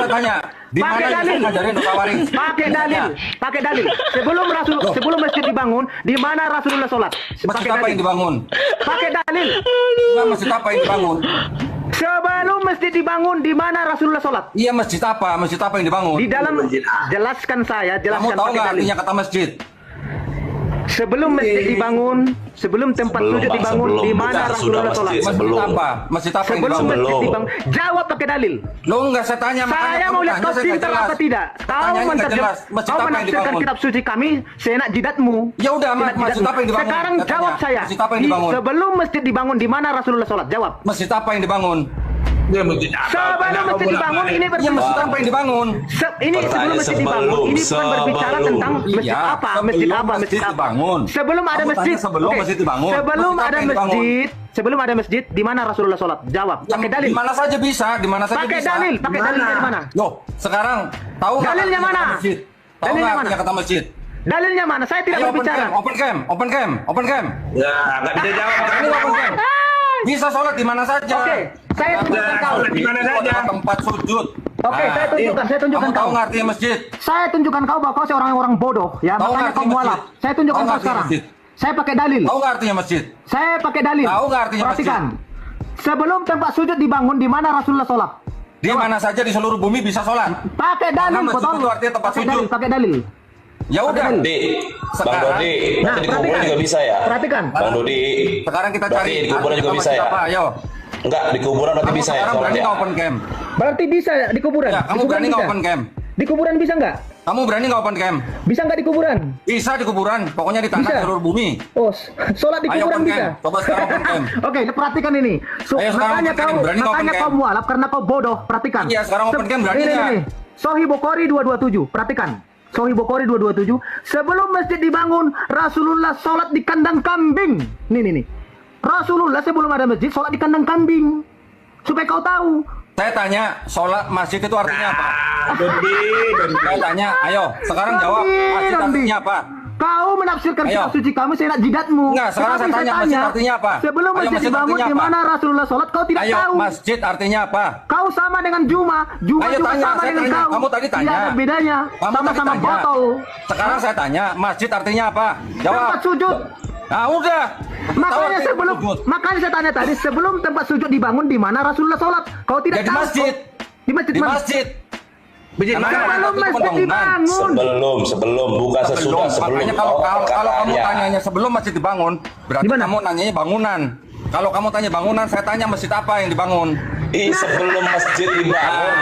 saya tanya, di mana Pakai yang dalil. ngajarin Pak Waring? Pakai dalil. Sebelum masjid dibangun, di mana Rasulullah sholat? Masjid apa yang dibangun? Pakai dalil. Enggak, masjid apa yang dibangun? Sebelum masjid dibangun, di mana Rasulullah sholat? Iya, masjid apa? Masjid apa yang dibangun? Di dalam, jelaskan saya, Kamu jelaskan tahu pakai nggak dalil. artinya kata masjid? Sebelum masjid dibangun, sebelum tempat Sebelum, sujud Pak, dibangun, sebelum. di mana Bukan Rasulullah sudah sholat? masjid. Masjid Sebelum. apa? Masjid apa yang Sebelum dibangun? masjid Sebelum. dibangun, jawab pakai dalil. Lo enggak saya tanya, makanya Saya kamu mau lihat tanya, kau saya nggak pintar jelas. apa tidak. Kau Pertanyaannya nggak menafsirkan, jelas. Masjid kau apa yang menafsirkan dibangun? kitab suci kami, seenak jidatmu. Ya udah, Seenak masjid jidatmu. apa yang dibangun? Sekarang Saya jawab tanya, saya. masjid apa yang dibangun? Sebelum masjid dibangun, di mana Rasulullah sholat? Jawab. Masjid apa yang dibangun? Dia masjid apa? Sebelum Kenapa masjid dibangun, ini Iya, berbicara. masjid apa yang dibangun? Ini sebelum masjid dibangun, ini bukan berbicara tentang masjid Iya, apa, masjid sebelum apa, masjid masjid apa. dibangun. Sebelum ada Kamu masjid, tanya sebelum Oke. masjid dibangun. Sebelum Masjid apa ada yang dibangun? masjid, sebelum ada masjid, di mana Rasulullah sholat? Jawab. Pakai dalil. Di mana saja bisa, di mana saja Pakai bisa. dalil, pakai Di dalil mana? dari mana? Loh, sekarang tahu nggak Dalilnya artinya mana? kata masjid? Tahu Dalilnya nggak mana? artinya kata masjid? Dalilnya mana? Saya tidak Ayo, open berbicara. cam, open cam, open cam, open cam. Ya, nggak bisa jawab. Ini open cam. Bisa sholat di mana saja. Oke, saya tunjukkan kau. sholat di mana Itu saja. adalah tempat sujud. Oke, saya tunjukkan Kamu tahu kau. nggak artinya masjid? Saya tunjukkan kau bahwa kau seorang orang bodoh, ya. Tahu Makanya nggak kau artinya mualaf. masjid? Saya tunjukkan Tahu kau nggak artinya sekarang. masjid? Saya pakai dalil. Tahu nggak artinya masjid? Saya pakai dalil. Tahu nggak artinya masjid? Perhatikan. Sebelum tempat sujud dibangun, di mana Rasulullah sholat? Di mana saja di seluruh bumi bisa sholat. Pakai dalil, Karena masjid betul. itu artinya tempat Pakai sujud. dalil, pakai dalil. Ya udah. Di, Bang Sekarang- Dodi, Nah, nanti di kuburan perhatikan. juga bisa ya? Perhatikan. Bang Dodi, Sekarang kita berarti cari di kuburan juga arti bisa masjid ya? apa? Ayo. Enggak, di kuburan nanti Kamu bisa ya sekarang berani sholatnya? nggak open cam? Berarti bisa di kuburan? Ya, Di kamu kuburan berani nggak bisa? open cam? Di kuburan bisa nggak? Kamu berani nggak open cam? Bisa nggak di kuburan? Bisa di kuburan, pokoknya di tanah Bisa. seluruh bumi. Oh, sholat di Ayo kuburan open bisa. cam. Coba sekarang open cam. Oke, perhatikan ini. Ayo sekarang Makanya open cam. kau, Berani nggak makanya open kau cam? mualaf karena kau bodoh. Perhatikan. Iya, sekarang open cam berani Ini, nggak? ini. Sahih Bukhari 227. Perhatikan. Sahih Bukhari 227. Sebelum masjid dibangun, Rasulullah sholat di kandang kambing. Nih. Rasulullah sebelum ada masjid sholat di kandang kambing. Supaya kau tahu. Saya tanya, sholat masjid itu artinya apa? Dodi. Saya tanya, ayo sekarang jawab, masjid Nanti. artinya apa? Kau menafsirkan Ayo. kitab suci kamu seenak jidatmu. Enggak, sekarang Tetapi saya tanya, masjid artinya apa? Sebelum Ayo, masjid masjid dibangun, artinya di apa? mana Rasulullah sholat, kau tidak Ayo, tahu. masjid artinya apa? Kau sama dengan Juma. Juma Ayo juga tanya, sama saya dengan tanya. kau. Kamu tadi tanya. Tidak ada bedanya. Kamu tadi Sama-sama tanya. botol. Sekarang saya tanya, masjid artinya apa? Tempat Jawab. sujud. Nah, udah. Makanya Tahu artinya sebelum, sujud. makanya saya tanya tadi, sebelum tempat sujud dibangun, di mana Rasulullah sholat? Kau tidak Ya, di tahu. masjid. Di masjid Di mana? masjid. Masjid Karena mana? ada Sebelum itu masjid pembangunan. dibangun. Sebelum, bukan sesudah, sebelum. Makanya kalau Oh, kalau kamu perkataannya. tanyanya sebelum masjid dibangun, berarti Di mana? kamu nanyanya bangunan. Kalau kamu tanya bangunan, saya tanya masjid apa yang dibangun. Ih, sebelum masjid dibangun.